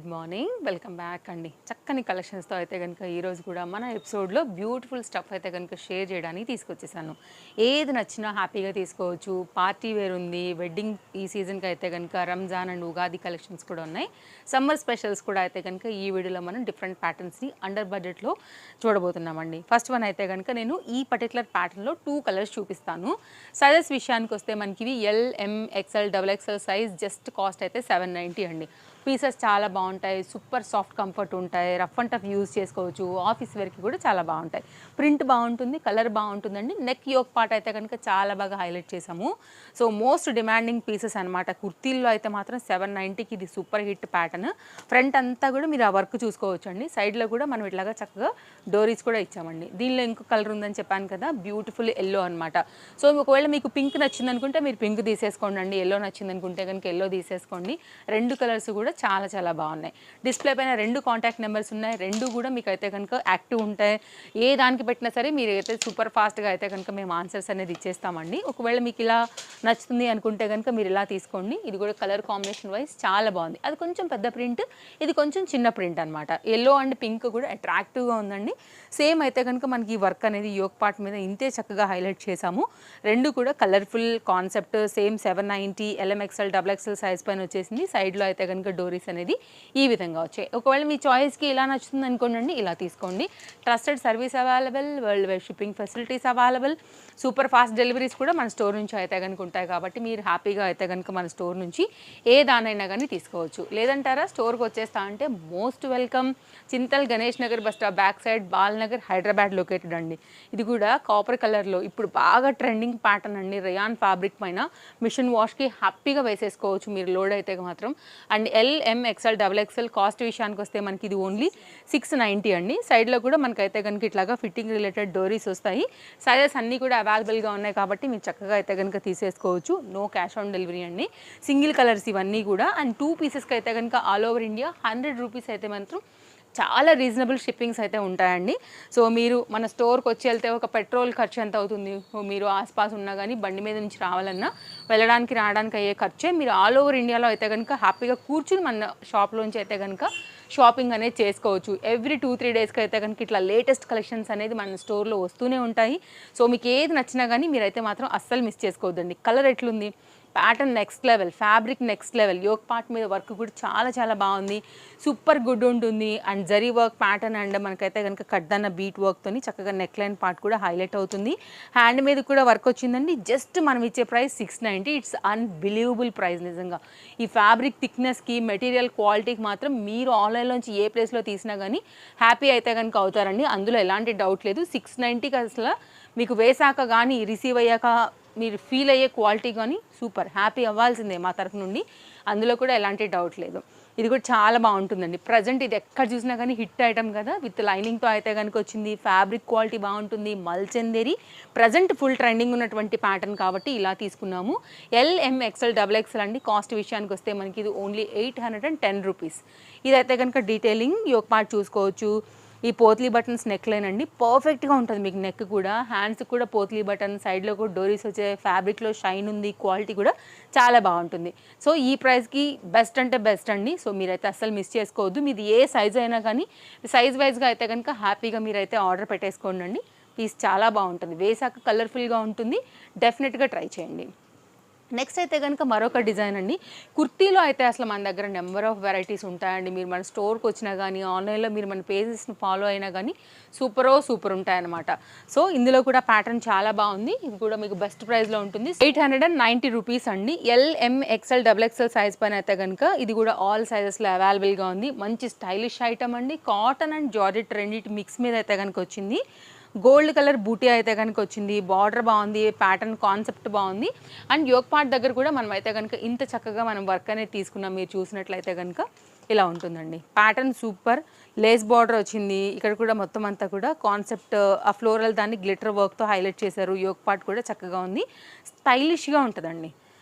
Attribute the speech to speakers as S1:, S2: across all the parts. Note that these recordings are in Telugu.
S1: గుడ్ మార్నింగ్, వెల్కమ్ బ్యాక్ అండి. చక్కని కలెక్షన్స్తో అయితే కనుక ఈరోజు కూడా మన ఎపిసోడ్లో బ్యూటిఫుల్ స్టఫ్ అయితే కనుక షేర్ చేయడానికి తీసుకొచ్చేసాను. ఏది నచ్చినా హ్యాపీగా తీసుకోవచ్చు. పార్టీ వేర్ ఉంది, వెడ్డింగ్ ఈ సీజన్కి అయితే కనుక రంజాన్ అండ్ ఉగాది కలెక్షన్స్ కూడా ఉన్నాయి. సమ్మర్ స్పెషల్స్ కూడా అయితే కనుక ఈ వీడియోలో మనం డిఫరెంట్ ప్యాటర్న్స్ని అండర్ బడ్జెట్లో చూడబోతున్నామండి. ఫస్ట్ వన్ అయితే కనుక నేను ఈ పర్టికులర్ ప్యాటర్న్లో 2 కలర్స్ చూపిస్తాను. సైజెస్ విషయానికి వస్తే మనకి ఇవి L, M, XL, XXL size. Just cost అయితే 790 అండి. పీసెస్ చాలా బాగుంటాయి, సూపర్ సాఫ్ట్ కంఫర్ట్ ఉంటాయి, రఫ్ అండ్ టఫ్ యూజ్ చేసుకోవచ్చు. ఆఫీస్ వేర్కి కూడా చాలా బాగుంటాయి. ప్రింట్ బాగుంటుంది, కలర్ బాగుంటుందండి. నెక్ యోక్ పార్ట్ అయితే కనుక చాలా బాగా హైలైట్ చేసాము. సో మోస్ట్ డిమాండింగ్ పీసెస్ అనమాట. కుర్తీల్లో అయితే మాత్రం 790కి ఇది సూపర్ హిట్ ప్యాటర్న్. ఫ్రంట్ అంతా కూడా మీరు ఆ వర్క్ చూసుకోవచ్చు అండి. సైడ్లో కూడా మనం ఇట్లాగా చక్కగా డోరీస్ కూడా ఇచ్చామండి. దీనిలో ఇంకో కలర్ ఉందని చెప్పాను కదా, బ్యూటిఫుల్ ఎల్లో అనమాట. సో ఒకవేళ మీకు పింక్ నచ్చింది అనుకుంటే మీరు పింక్ తీసేసుకోండి అండి. ఎల్లో నచ్చింది అనుకుంటే కనుక ఎల్లో తీసేసుకోండి. రెండు కలర్స్ కూడా చాలా చాలా బాగున్నాయి. డిస్ప్లే పైన 2 కాంటాక్ట్ నెంబర్స్ ఉన్నాయి. 2 కూడా మీకు అయితే కనుక యాక్టివ్ ఉంటాయి. ఏ దానికి పెట్టినా సరే మీరు అయితే సూపర్ ఫాస్ట్గా అయితే కనుక మేము ఆన్సర్స్ అనేది ఇచ్చేస్తామండి. ఒకవేళ మీకు ఇలా నచ్చుతుంది అనుకుంటే కనుక మీరు ఇలా తీసుకోండి. ఇది కూడా కలర్ కాంబినేషన్ వైజ్ చాలా బాగుంది. అది కొంచెం పెద్ద ప్రింట్, ఇది కొంచెం చిన్న ప్రింట్ అనమాట. ఎల్లో అండ్ పింక్ కూడా అట్రాక్టివ్గా ఉందండి. సేమ్ అయితే కనుక మనకి ఈ వర్క్ అనేది యోక్ పార్ట్ మీద ఇంతే చక్కగా హైలైట్ చేసాము. 2 కూడా colourful concept. Same 790 LMXL XXL size పైన వచ్చేసింది. సైడ్లో అయితే కనుక డోరీస్ అనేది ఈ విధంగా వచ్చాయి. ఒకవేళ మీ చాయిస్కి ఇలా నచ్చుతుంది అనుకోండి, ఇలా తీసుకోండి. Trusted service available, world wide shipping facilities available, super fast deliveries కూడా మన స్టోర్ నుంచి అయితే కనుక ఉంటాయి. కాబట్టి మీరు హ్యాపీగా అయితే కనుక మన స్టోర్ నుంచి ఏ దానైనా కానీ తీసుకోవచ్చు. లేదంటారా స్టోర్కి వచ్చేస్తా అంటే most welcome. Chintal Ganesh Nagar bus stop back side, Balnagar, Hyderabad located అండి. ఇది కూడా కాపర్ కలర్లో ఇప్పుడు బాగా ట్రెండింగ్ ప్యాటర్న్ అండి. రేయాన్ ఫ్యాబ్రిక్ పైన మిషన్ వాష్కి హ్యాపీగా వేసేసుకోవచ్చు మీరు లోడ్ అయితే మాత్రం. అండ్ LMXL XXL కాస్ట్ విషయానికి వస్తే మనకి ఇది ఓన్లీ 690 అండి. సైడ్లో కూడా మనకైతే కనుక ఇట్లాగా ఫిట్టింగ్ రిలేటెడ్ డోరీస్ వస్తాయి. సైజెస్ అన్నీ కూడా అవైలబుల్గా ఉన్నాయి కాబట్టి మీరు చక్కగా అయితే కనుక తీసేసుకోవచ్చు. నో క్యాష్ ఆన్ డెలివరీ అండి. సింగిల్ కలర్స్ ఇవన్నీ కూడా. అండ్ 2 పీసెస్కి అయితే కనుక ఆల్ ఓవర్ ఇండియా 100 రూపీస్ అయితే మాత్రం చాలా రీజనబుల్ షిప్పింగ్స్ అయితే ఉంటాయండి. సో మీరు మన స్టోర్కి వచ్చి వెళ్తే ఒక పెట్రోల్ ఖర్చు ఎంత అవుతుంది, మీరు ఆస్పాస్ ఉన్నా కానీ బండి మీద నుంచి రావాలన్నా వెళ్ళడానికి రావడానికి అయ్యే ఖర్చే. మీరు ఆల్ ఓవర్ ఇండియాలో అయితే కనుక హ్యాపీగా కూర్చుని మన షాప్లోంచి అయితే కనుక షాపింగ్ అనేది చేసుకోవచ్చు. ఎవ్రీ 2-3 డేస్కి అయితే కనుక ఇట్లా లేటెస్ట్ కలెక్షన్స్ అనేది మన స్టోర్లో వస్తూనే ఉంటాయి. సో మీకు ఏది నచ్చినా కానీ మీరైతే మాత్రం అస్సలు మిస్ చేసుకోవద్దండి. కలర్ ఎట్లుంది, pattern next level, fabric next level, yoke part మీద వర్క్ కూడా చాలా చాలా బాగుంది. సూపర్ గుడ్ ఉంటుంది. And zari work pattern and మనకైతే కనుక కడ్దన్న బీట్ వర్క్తోని చక్కగా నెక్ లైన్ పార్ట్ కూడా హైలైట్ అవుతుంది. హ్యాండ్ మీద కూడా వర్క్ వచ్చిందండి. జస్ట్ మనం ఇచ్చే ప్రైస్ 690. ఇట్స్ అన్బిలీవబుల్ ప్రైస్ నిజంగా. ఈ ఫ్యాబ్రిక్ థిక్నెస్కి, మెటీరియల్ క్వాలిటీకి మాత్రం మీరు ఆన్లైన్లోంచి ఏ ప్లేస్లో తీసినా కానీ హ్యాపీ అయితే కనుక అవుతారండి. అందులో ఎలాంటి డౌట్ లేదు. 690కి అసలు మీకు వేసాక కానీ రిసీవ్ అయ్యాక మీరు ఫీల్ అయ్యే క్వాలిటీ కానీ సూపర్ హ్యాపీ అవ్వాల్సిందే మా తరఫు నుండి. అందులో కూడా ఎలాంటి డౌట్ లేదు. ఇది కూడా చాలా బాగుంటుందండి. ప్రజెంట్ ఇది ఎక్కడ చూసినా కానీ హిట్ ఐటమ్ కదా. విత్ లైనింగ్తో అయితే కనుక వచ్చింది. ఫ్యాబ్రిక్ క్వాలిటీ బాగుంటుంది. మల్చందేరి ప్రజెంట్ ఫుల్ ట్రెండింగ్ ఉన్నటువంటి ప్యాటర్న్ కాబట్టి ఇలా తీసుకున్నాము. LMXL XXL అండి. కాస్ట్ విషయానికి వస్తే మనకి ఇది ఓన్లీ 810 రూపీస్. ఇదైతే కనుక డీటెయిలింగ్ యోక్ పార్ట్ చూసుకోవచ్చు. ఈ పోత్లీ బటన్స్ నెక్ లైన్ అండి, పర్ఫెక్ట్గా ఉంటుంది మీకు. నెక్ కూడా, హ్యాండ్స్ కూడా పోత్లీ బటన్, సైడ్లో కూడా డోరీస్ వచ్చే, ఫ్యాబ్రిక్లో షైన్ ఉంది, క్వాలిటీ కూడా చాలా బాగుంటుంది. సో ఈ ప్రైస్కి బెస్ట్ అంటే బెస్ట్ అండి. సో మీరైతే అస్సలు మిస్ చేసుకోవద్దు. మీది ఏ సైజ్ అయినా కానీ సైజ్ వైజ్గా అయితే కనుక హ్యాపీగా మీరైతే ఆర్డర్ పెట్టేసుకోండి అండి. పీస్ చాలా బాగుంటుంది, వేసాక కలర్ఫుల్గా ఉంటుంది. డెఫినెట్గా ట్రై చేయండి. నెక్స్ట్ అయితే కనుక మరొక డిజైన్ అండి. కుర్తీలో అయితే అసలు మన దగ్గర నెంబర్ ఆఫ్ వెరైటీస్ ఉంటాయండి. మీరు మన స్టోర్కి వచ్చినా కానీ, ఆన్లైన్లో మీరు మన పేజెస్ని ఫాలో అయినా కానీ సూపర్ ఉంటాయన్నమాట. సో ఇందులో కూడా ప్యాటర్న్ చాలా బాగుంది. ఇది కూడా మీకు బెస్ట్ ప్రైస్లో ఉంటుంది. 890 రూపీస్ అండి. LMXL XXL సైజ్ పైన అయితే కనుక ఇది కూడా ఆల్ సైజెస్లో అవైలబుల్గా ఉంది. మంచి స్టైలిష్ ఐటమ్ అండి. కాటన్ అండ్ జార్జెట్ రెండింటి మిక్స్ మీద అయితే కనుక వచ్చింది. గోల్డ్ కలర్ బూటీ అయితే కనుక వచ్చింది. బార్డర్ బాగుంది, ప్యాటర్న్ కాన్సెప్ట్ బాగుంది. అండ్ యోక్ పార్ట్ దగ్గర కూడా మనం అయితే కనుక ఇంత చక్కగా మనం వర్క్ అనేది తీసుకున్నాం. మీరు చూసినట్లయితే కనుక ఇలా ఉంటుందండి. Pattern super. లేస్ బార్డర్ వచ్చింది. ఇక్కడ కూడా మొత్తం అంతా కూడా కాన్సెప్ట్ ఆ ఫ్లోరల్ దాన్ని గ్లిటర్ వర్క్తో హైలైట్ చేశారు. యోక్ పార్ట్ కూడా చక్కగా ఉంది. స్టైలిష్గా ఉంటుందండి.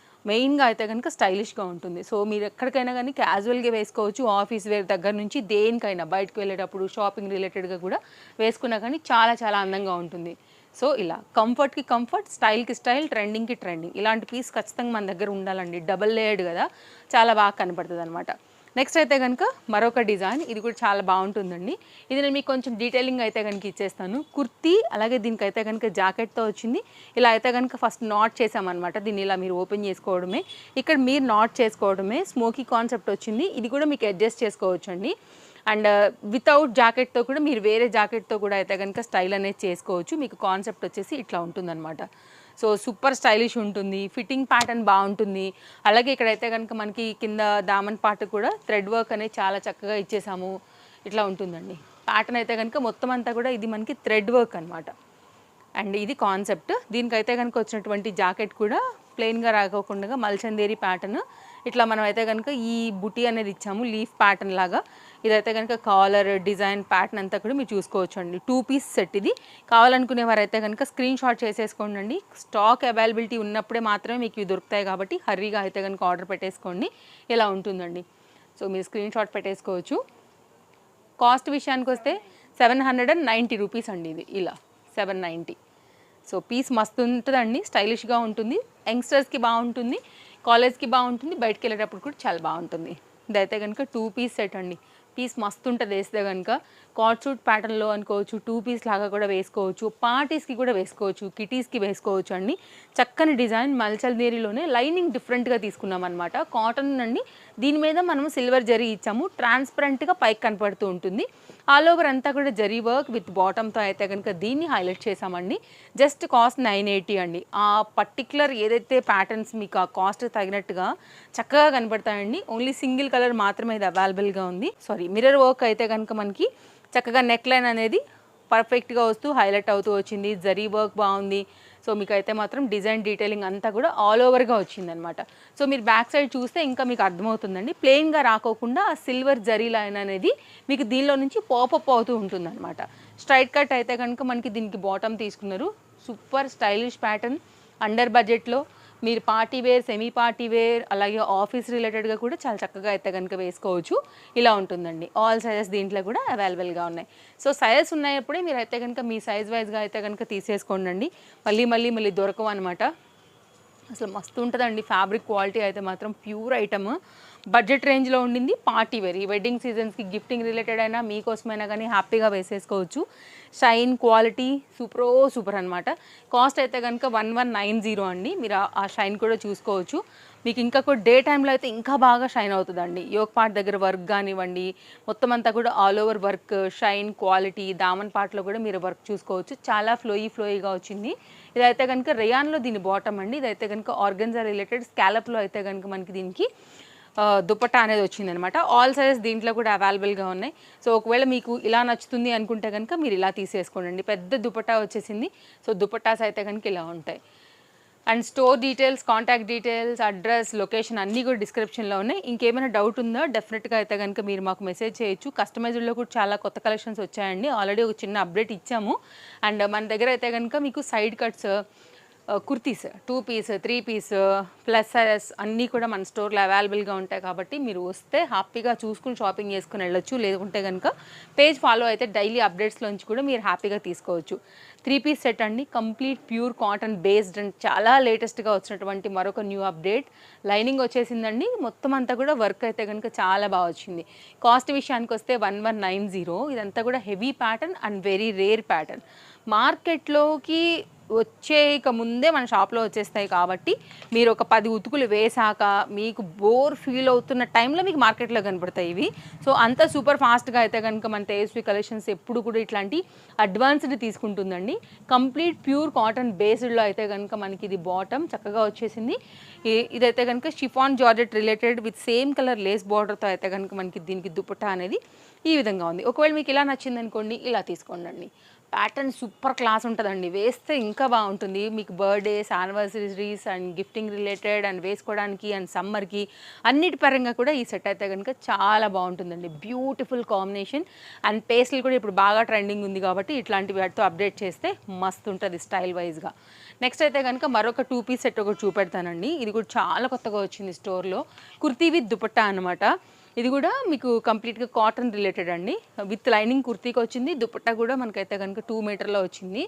S1: మెయిన్గా అయితే కనుక స్టైలిష్గా ఉంటుంది. సో మీరు ఎక్కడికైనా కానీ క్యాజువల్గా వేసుకోవచ్చు. ఆఫీస్ వేర్ దగ్గర నుంచి దేనికైనా, బయటకు వెళ్ళేటప్పుడు షాపింగ్ రిలేటెడ్గా కూడా వేసుకున్నా కానీ చాలా చాలా అందంగా ఉంటుంది. సో ఇలా కంఫర్ట్కి కంఫర్ట్, స్టైల్కి స్టైల్, ట్రెండింగ్కి ట్రెండింగ్, ఇలాంటి పీస్ ఖచ్చితంగా మన దగ్గర ఉండాలండి. డబల్ లేయర్డ్ కదా, చాలా బాగా కనపడుతుంది అనమాట. నెక్స్ట్ అయితే కనుక మరొక డిజైన్, ఇది కూడా చాలా బాగుంటుందండి. ఇది నేను మీకు కొంచెం డీటెయిలింగ్ అయితే కనుక ఇచ్చేస్తాను. కుర్తీ అలాగే దీనికి అయితే కనుక జాకెట్తో వచ్చింది. ఇలా అయితే కనుక ఫస్ట్ నాట్ చేసామన్నమాట. దీన్ని ఇలా మీరు ఓపెన్ చేసుకోవడమే, ఇక్కడ మీరు నాట్ చేసుకోవడమే. స్మోకీ కాన్సెప్ట్ వచ్చింది. ఇది కూడా మీకు అడ్జస్ట్ చేసుకోవచ్చు అండి. అండ్ వితౌట్ జాకెట్తో కూడా మీరు వేరే జాకెట్తో కూడా అయితే కనుక స్టైల్ అనేది చేసుకోవచ్చు. మీకు కాన్సెప్ట్ వచ్చేసి ఇట్లా ఉంటుందన్నమాట. సో సూపర్ స్టైలిష్ ఉంటుంది, ఫిట్టింగ్ ప్యాటర్న్ బాగుంటుంది. అలాగే ఇక్కడైతే కనుక మనకి కింద దామన్ పార్ట్ కూడా థ్రెడ్ వర్క్ అనేది చాలా చక్కగా ఇచ్చేసాము. ఇట్లా ఉంటుందండి ప్యాటర్న్ అయితే కనుక మొత్తం అంతా కూడా ఇది మనకి థ్రెడ్ వర్క్ అనమాట. అండ్ ఇది కాన్సెప్ట్. దీనికైతే కనుక వచ్చినటువంటి జాకెట్ కూడా ప్లెయిన్గా రాకోకుండా మల్చందేరి ప్యాటర్న్ ఇట్లా మనం అయితే కనుక ఈ బుటీ అనేది ఇచ్చాము, లీఫ్ ప్యాటర్న్ లాగా. ఇదైతే కనుక కాలర్ డిజైన్ ప్యాటర్న్ అంతా కూడా మీరు చూసుకోవచ్చు అండి. 2 పీస్ సెట్ ఇది. కావాలనుకునే వారైతే కనుక స్క్రీన్ షాట్ చేసేసుకోండి అండి. స్టాక్ అవైలబిలిటీ ఉన్నప్పుడే మాత్రమే మీకు ఇవి దొరుకుతాయి కాబట్టి హర్రీగా అయితే కనుక ఆర్డర్ పెట్టేసుకోండి. ఇలా ఉంటుందండి. సో మీరు స్క్రీన్ షాట్ పెట్టేసుకోవచ్చు. కాస్ట్ విషయానికి వస్తే 790 రూపీస్ అండి. ఇది ఇలా 790. సో పీస్ మస్తు ఉంటుందండి, స్టైలిష్గా ఉంటుంది, యంగ్స్టర్స్కి బాగుంటుంది, కాలేజ్కి బాగుంటుంది, బయటకు వెళ్ళేటప్పుడు కూడా చాలా బాగుంటుంది. ఇదైతే కనుక 2 పీస్ సెట్ అండి. పీస్ మస్తు ఉంటుంది వేస్తే కనుక. కాట్ సూట్ ప్యాటర్న్లో అనుకోవచ్చు, 2 పీస్ లాగా కూడా వేసుకోవచ్చు, పార్టీస్కి కూడా వేసుకోవచ్చు, కిటీస్కి వేసుకోవచ్చు అండి. చక్కని డిజైన్ మల్చల్దేరిలోనే లైనింగ్ డిఫరెంట్గా తీసుకున్నాం అనమాట. కాటన్ అండి, దీని మీద మనం సిల్వర్ జరీ ఇచ్చాము, ట్రాన్స్పరెంట్గా పైకి కనపడుతూ ఉంటుంది. ఆల్ ఓవర్ అంతా కూడా జరీ వర్క్ విత్ బాటమ్తో అయితే కనుక దీన్ని హైలైట్ చేసామండి. జస్ట్ కాస్ట్ 980 అండి. ఆ పర్టికులర్ ఏదైతే ప్యాటర్న్స్ మీకు ఆ కాస్ట్ తగినట్టుగా చక్కగా కనపడతాయండి. ఓన్లీ సింగిల్ కలర్ మాత్రమే ఇది అవైలబుల్గా ఉంది. మిర్రర్ వర్క్ అయితే కనుక మనకి చక్కగా నెక్ లైన్ అనేది పర్ఫెక్ట్గా వస్తూ హైలైట్ అవుతూ వచ్చింది. జరీ వర్క్ బాగుంది. సో మీకు అయితే మాత్రం డిజైన్ డీటెయిలింగ్ అంతా కూడా ఆల్ ఓవర్గా వచ్చిందనమాట. సో మీరు బ్యాక్ సైడ్ చూస్తే ఇంకా మీకు అర్థమవుతుందండి. ప్లెయిన్గా రాకోకుండా ఆ సిల్వర్ జరీ లైన్ అనేది మీకు దీనిలో నుంచి పాపప్ అవుతూ ఉంటుందన్నమాట. స్ట్రైట్ కట్ అయితే కనుక మనకి దీనికి బాటమ్ తీసుకున్నారు. సూపర్ స్టైలిష్ ప్యాటర్న్, అండర్ బడ్జెట్లో మీరు party wear, semi party wear, అలాగే ఆఫీస్ రిలేటెడ్గా కూడా చాలా చక్కగా అయితే కనుక వేసుకోవచ్చు. ఇలా ఉంటుందండి. ఆల్ సైజెస్ దీంట్లో కూడా అవైలబుల్గా ఉన్నాయి. సో సైజెస్ ఉన్నప్పుడే మీరు అయితే కనుక మీ సైజ్ వైజ్గా అయితే కనుక తీసేసుకోండి. మళ్ళీ దొరకవు అనమాట. అసలు మస్తు ఉంటుందండి. ఫ్యాబ్రిక్ క్వాలిటీ అయితే మాత్రం ప్యూర్ ఐటమ్. బడ్జెట్ రేంజ్లో ఉండింది. పార్టీ వేర్, ఈ వెడ్డింగ్ సీజన్స్కి గిఫ్టింగ్ రిలేటెడ్ అయినా మీకోసమైనా కానీ హ్యాపీగా వేసేసుకోవచ్చు. షైన్ క్వాలిటీ సూపర్ అనమాట. కాస్ట్ అయితే కనుక 1190 అండి. మీరు ఆ షైన్ కూడా చూసుకోవచ్చు. మీకు ఇంకా కూడా డే టైంలో అయితే ఇంకా బాగా షైన్ అవుతుందండి. యోక్ పార్ట్ దగ్గర వర్క్ కానివ్వండి, మొత్తం అంతా కూడా all over work, shine quality, దామన్ పార్ట్లో కూడా మీరు వర్క్ చూసుకోవచ్చు. చాలా ఫ్లోయిగా వచ్చింది. ఇదైతే కనుక రేయాన్లో దీని బాటమ్ అండి. ఇదైతే కనుక ఆర్గన్జా రిలేటెడ్ స్కాలప్లో అయితే కనుక మనకి దీనికి దుపట్టా అనేది వచ్చిందనమాట. ఆల్ సైజెస్ దీంట్లో కూడా అవైలబుల్గా ఉన్నాయి. సో ఒకవేళ మీకు ఇలా నచ్చుతుంది అనుకుంటే కనుక మీరు ఇలా తీసేసుకోండి. పెద్ద దుపట్టా వచ్చేసింది. సో దుపట్టాస్ అయితే కనుక ఇలా ఉంటాయి. And store details, contact details, address, location అన్నీ కూడా డిస్క్రిప్షన్లో ఉన్నాయి. ఇంకేమైనా డౌట్ ఉందో డెఫినెట్గా అయితే కనుక మీరు మాకు మెసేజ్ చేయొచ్చు. కస్టమైజ్డ్లో కూడా చాలా కొత్త కలెక్షన్స్ వచ్చాయండి. ఆల్రెడీ ఒక చిన్న అప్డేట్ ఇచ్చాము. అండ్ మన దగ్గర అయితే కనుక మీకు side cuts, kurtis, 2 piece, 3 piece, plus sizes అన్నీ కూడా మన స్టోర్లో అవైలబుల్గా ఉంటాయి. కాబట్టి మీరు వస్తే హ్యాపీగా చూసుకుని షాపింగ్ చేసుకుని వెళ్ళొచ్చు. లేకుంటే కనుక పేజ్ ఫాలో అయితే డైలీ అప్డేట్స్లోంచి కూడా మీరు హ్యాపీగా తీసుకోవచ్చు. 3 పీస్ సెట్ అండి, complete pure cotton based and చాలా లేటెస్ట్గా వచ్చినటువంటి మరొక న్యూ అప్డేట్. లైనింగ్ వచ్చేసిందండి. మొత్తం అంతా కూడా వర్క్ అయితే కనుక చాలా బాగా వచ్చింది. కాస్ట్ విషయానికి వస్తే 1190. ఇదంతా కూడా heavy pattern and very rare pattern. మార్కెట్లోకి వచ్చేక ముందే మన షాప్లో వచ్చేస్తాయి కాబట్టి మీరు ఒక 10 ఉతుకులు వేసాక మీకు బోర్ ఫీల్ అవుతున్న టైంలో మీకు మార్కెట్లో కనపడతాయి ఇవి. సో అంత సూపర్ ఫాస్ట్గా అయితే కనుక మన తేజస్వి కలెక్షన్స్ ఎప్పుడు కూడా ఇట్లాంటి అడ్వాన్స్డ్ తీసుకుంటుందండి. కంప్లీట్ ప్యూర్ కాటన్ బేస్డ్లో అయితే కనుక మనకి ఇది బాటమ్ చక్కగా వచ్చేసింది. ఇదైతే కనుక chiffon georgette related with same colour lace బార్డర్తో అయితే కనుక మనకి దీనికి దుపట్టా అనేది ఈ విధంగా ఉంది. ఒకవేళ మీకు ఇలా నచ్చింది అనుకోండి, ఇలా తీసుకోండి. ప్యాటర్న్ సూపర్ క్లాస్ ఉంటుందండి. వేస్తే ఇంకా బాగుంటుంది. మీకు birthdays, anniversaries and gifting related and వేసుకోవడానికి అండ్ సమ్మర్కి అన్నిటి పరంగా కూడా ఈ సెట్ అయితే కనుక చాలా బాగుంటుందండి. బ్యూటిఫుల్ కాంబినేషన్ అండ్ పేస్ట్లు కూడా ఇప్పుడు బాగా ట్రెండింగ్ ఉంది కాబట్టి ఇట్లాంటి వాటితో అప్డేట్ చేస్తే మస్తు ఉంటుంది స్టైల్ వైజ్గా. నెక్స్ట్ అయితే కనుక మరొక 2 పీస్ సెట్ ఒకటి చూపెడతానండి. ఇది కూడా చాలా కొత్తగా వచ్చింది స్టోర్లో. కుర్తీ విత్ దుపట్టా అనమాట. ఇది కూడా మీకు కంప్లీట్గా కాటన్ రిలేటెడ్ అండి, విత్ లైనింగ్ కుర్తీకి వచ్చింది. దుపట్టా కూడా మనకైతే కనుక 2 మీటర్లో వచ్చింది.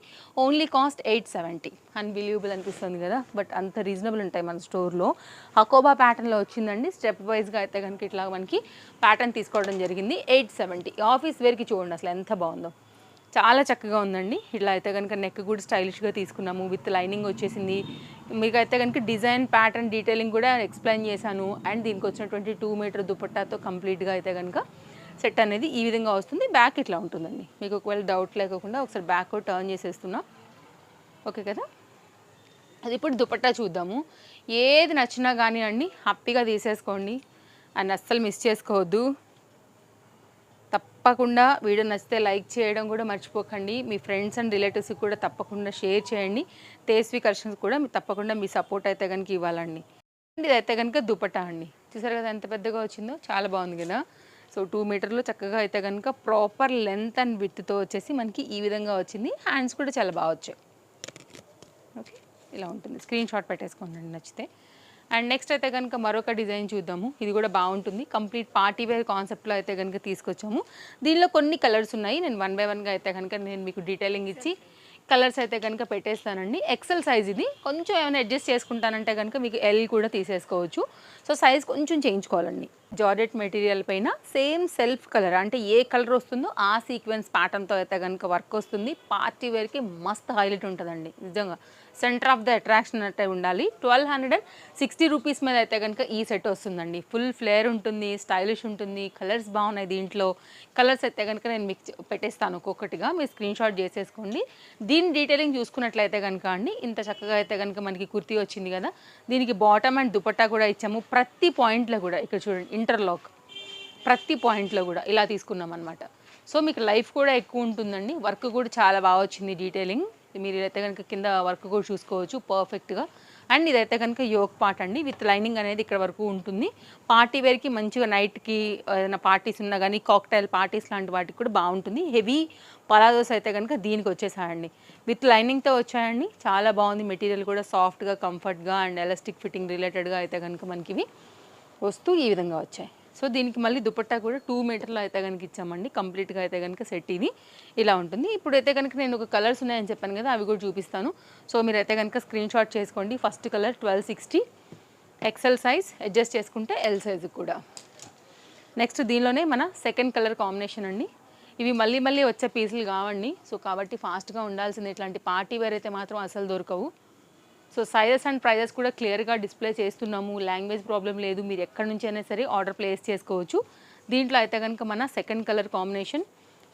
S1: Only cost 870. అన్బిలీవబుల్ అనిపిస్తుంది కదా, బట్ అంత రీజనబుల్ ఉంటాయి మన స్టోర్లో. హకోబా ప్యాటర్న్లో వచ్చిందండి. స్టెప్ వైజ్గా అయితే కనుక ఇట్లా మనకి ప్యాటర్న్ తీసుకోవడం జరిగింది. 870. ఆఫీస్ వేర్కి చూడండి అసలు ఎంత బాగుందో, చాలా చక్కగా ఉందండి. ఇట్లా అయితే కనుక నెక్ కూడా స్టైలిష్గా తీసుకున్నాము, విత్ లైనింగ్ వచ్చేసింది. మీకు అయితే కనుక డిజైన్ ప్యాటర్న్ డీటెయిలింగ్ కూడా ఎక్స్ప్లెయిన్ చేశాను. అండ్ దీనికి వచ్చినటువంటి 2 మీటర్ దుపట్టాతో కంప్లీట్గా అయితే కనుక సెట్ అనేది ఈ విధంగా వస్తుంది. బ్యాక్ ఇట్లా ఉంటుందండి. మీకు ఒకవేళ డౌట్ లేకుండా ఒకసారి బ్యాక్ టర్న్ చేసేస్తున్నా, ఓకే కదా. అది ఇప్పుడు దుపట్టా చూద్దాము. ఏది నచ్చినా కానీ అండి హ్యాపీగా తీసేసుకోండి అండ్ అస్సలు మిస్ చేసుకోవద్దు. తప్పకుండా వీడియో నచ్చితే లైక్ చేయడం కూడా మర్చిపోకండి. మీ ఫ్రెండ్స్ అండ్ రిలేటివ్స్కి కూడా తప్పకుండా షేర్ చేయండి. తేస్వి కలెక్షన్స్ కూడా తప్పకుండా మీ సపోర్ట్ అయితే కనుక ఇవ్వాలండి. ఇదైతే కనుక దుపట్టా అండి, చూసారు కదా ఎంత పెద్దగా వచ్చిందో, చాలా బాగుంది కదా. సో 2 మీటర్లు చక్కగా అయితే కనుక ప్రాపర్ లెంత్ అండ్ విడ్త్తో వచ్చేసి మనకి ఈ విధంగా వచ్చింది. హ్యాండ్స్ కూడా చాలా బాగా వచ్చాయి. ఓకే, ఇలా ఉంటుంది. స్క్రీన్ షాట్ పెట్టేసుకోండి నచ్చితే. అండ్ నెక్స్ట్ అయితే కనుక మరొక డిజైన్ చూద్దాము. ఇది కూడా బాగుంటుంది. కంప్లీట్ పార్టీ వేర్ కాన్సెప్ట్లో అయితే కనుక తీసుకొచ్చాము. దీనిలో కొన్ని కలర్స్ ఉన్నాయి. నేను 1 బై 1గా అయితే కనుక నేను మీకు డీటెయిలింగ్ ఇచ్చి కలర్స్ అయితే కనుక పెట్టేస్తానండి. ఎక్సెల్ సైజ్ ఇది. కొంచెం ఏమైనా అడ్జస్ట్ చేసుకుంటానంటే కనుక మీకు ఎల్ కూడా తీసేసుకోవచ్చు. సో సైజ్ కొంచెం చేయించుకోవాలండి. జార్జెట్ మెటీరియల్ పైన సేమ్ సెల్ఫ్ కలర్, అంటే ఏ కలర్ వస్తుందో ఆ సీక్వెన్స్ ప్యాటర్న్తో అయితే కనుక వర్క్ వస్తుంది. పార్టీ వేర్కి మస్త్ హైలైట్ ఉంటుందండి నిజంగా. సెంటర్ ఆఫ్ ద అట్రాక్షన్ అంటే ఉండాలి. 1260 రూపీస్ మీద అయితే కనుక ఈ సెట్ వస్తుందండి. ఫుల్ ఫ్లేర్ ఉంటుంది, స్టైలిష్ ఉంటుంది, కలర్స్ బాగున్నాయి. దీంట్లో కలర్స్ అయితే కనుక నేను మీకు పెట్టేస్తాను ఒక్కొక్కటిగా, మీరు స్క్రీన్ షాట్ చేసేసుకోండి. దీని డీటెయిలింగ్ చూసుకున్నట్లయితే కనుక అండి ఇంత చక్కగా అయితే కనుక మనకి కుర్తీ వచ్చింది కదా. దీనికి బాటమ్ అండ్ దుపట్టా కూడా ఇచ్చాము. ప్రతి పాయింట్లో కూడా ఇక్కడ చూడండి ఇంటర్లాక్, ప్రతి పాయింట్లో కూడా ఇలా తీసుకున్నాం అనమాట. సో మీకు లైఫ్ కూడా ఎక్కువ ఉంటుందండి. వర్క్ కూడా చాలా బాగా వచ్చింది డీటెయిలింగ్. మీరు ఇదైతే కనుక కింద వర్క్ కూడా చూసుకోవచ్చు పర్ఫెక్ట్గా. అండ్ ఇదైతే కనుక యోక్ పార్ట్ అండి, విత్ లైనింగ్ అనేది ఇక్కడ వరకు ఉంటుంది. పార్టీ వేర్కి మంచిగా నైట్కి ఏదైనా పార్టీస్ ఉన్నా కానీ కాక్టైల్ పార్టీస్ లాంటి వాటికి కూడా బాగుంటుంది. హెవీ పలాజోస్ అయితే కనుక దీనికి వచ్చేసాయండి, విత్ లైనింగ్తో వచ్చాయండి. చాలా బాగుంది. మెటీరియల్ కూడా సాఫ్ట్గా, కంఫర్ట్గా అండ్ ఎలాస్టిక్ ఫిట్టింగ్ రిలేటెడ్గా అయితే కనుక మనకి ఇవి వస్తూ ఈ విధంగా వచ్చాయి. సో దీనికి మళ్ళీ దుపట్టా కూడా 2 మీటర్లో అయితే కనుక ఇచ్చామండి. కంప్లీట్గా అయితే కనుక సెట్ ఇది ఇలా ఉంటుంది. ఇప్పుడు అయితే కనుక నేను ఒక కలర్స్ ఉన్నాయని చెప్పాను కదా, అవి కూడా చూపిస్తాను. సో మీరు అయితే కనుక స్క్రీన్ షాట్ చేసుకోండి. First colour 1260 XL size, adjust చేసుకుంటే ఎల్ సైజు కూడా. నెక్స్ట్ దీనిలోనే మన సెకండ్ కలర్ కాంబినేషన్ అండి. ఇవి మళ్ళీ మళ్ళీ వచ్చే పీసులు కావండి. సో కాబట్టి ఫాస్ట్గా ఉండాల్సింది. ఇట్లాంటి పార్టీ వేర్ అయితే మాత్రం అసలు దొరకవు. సో సైజెస్ అండ్ ప్రైజెస్ కూడా క్లియర్గా డిస్ప్లే చేస్తున్నాము. లాంగ్వేజ్ ప్రాబ్లం లేదు, మీరు ఎక్కడి నుంచి అయినా సరే ఆర్డర్ ప్లేస్ చేసుకోవచ్చు. దీంట్లో అయితే కనుక మన సెకండ్ కలర్ కాంబినేషన్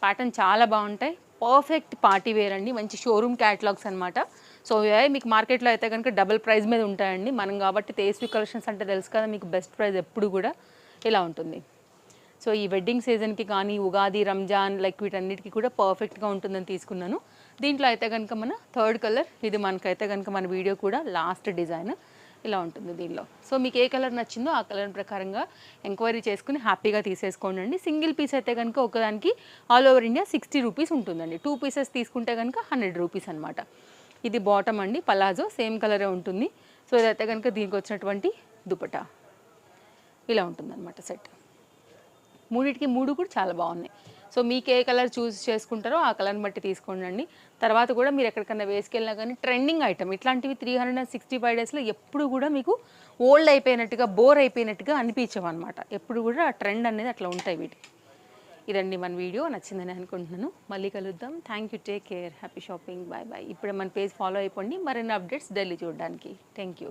S1: ప్యాటర్న్ చాలా బాగుంటాయి. పర్ఫెక్ట్ పార్టీ వేర్ అండి, మంచి షోరూమ్ క్యాటలాగ్స్ అనమాట. సో మీకు మార్కెట్లో అయితే కనుక డబుల్ ప్రైస్ మీద ఉంటాయండి. మనం కాబట్టి తేస్వి కలెక్షన్స్ అంటే తెలుసు కదా మీకు, బెస్ట్ ప్రైస్ ఎప్పుడు కూడా ఇలా ఉంటుంది. సో ఈ వెడ్డింగ్ సీజన్కి కానీ ఉగాది, రంజాన్ లైక్ వీటన్నిటికీ కూడా పర్ఫెక్ట్గా ఉంటుందని తీసుకున్నాను. దీంట్లో అయితే కనుక మన థర్డ్ కలర్, ఇది మనకైతే కనుక మన వీడియో కూడా లాస్ట్ డిజైన్ ఇలా ఉంటుంది దీనిలో. సో మీకు ఏ కలర్ నచ్చిందో ఆ కలర్ ప్రకారంగా ఎంక్వైరీ చేసుకుని హ్యాపీగా తీసేసుకోండి. సింగిల్ పీస్ అయితే కనుక ఒకదానికి ఆల్ ఓవర్ ఇండియా 60 రూపీస్ ఉంటుందండి. 2 పీసెస్ తీసుకుంటే కనుక 100 రూపీస్ అనమాట. ఇది బాటమ్ అండి, పలాజో సేమ్ కలరే ఉంటుంది. సో ఇదైతే కనుక దీనికి వచ్చినటువంటి దుపట్టా ఇలా ఉంటుందన్నమాట సెట్. మూడింటికి 3 కూడా చాలా బాగున్నాయి. సో మీకు ఏ కలర్ చూస్ చేసుకుంటారో ఆ కలర్ని బట్టి తీసుకోండి. తర్వాత కూడా మీరు ఎక్కడికన్నా వేసుకెళ్ళినా కానీ ట్రెండింగ్ ఐటమ్ ఇట్లాంటివి 365 డేస్లో ఎప్పుడు కూడా మీకు ఓల్డ్ అయిపోయినట్టుగా, బోర్ అయిపోయినట్టుగా అనిపించవు అనమాట. ఎప్పుడు కూడా ఆ ట్రెండ్ అనేది అట్లా ఉంటాయి వీటికి. ఇదండి మన వీడియో, నచ్చిందని అనుకుంటున్నాను. మళ్ళీ కలుద్దాం. Thank you, take care, happy shopping, bye bye. ఇప్పుడే మన పేజ్ ఫాలో అయిపోండి మరిన్ని అప్డేట్స్ డైలీ చూడడానికి. Thank you.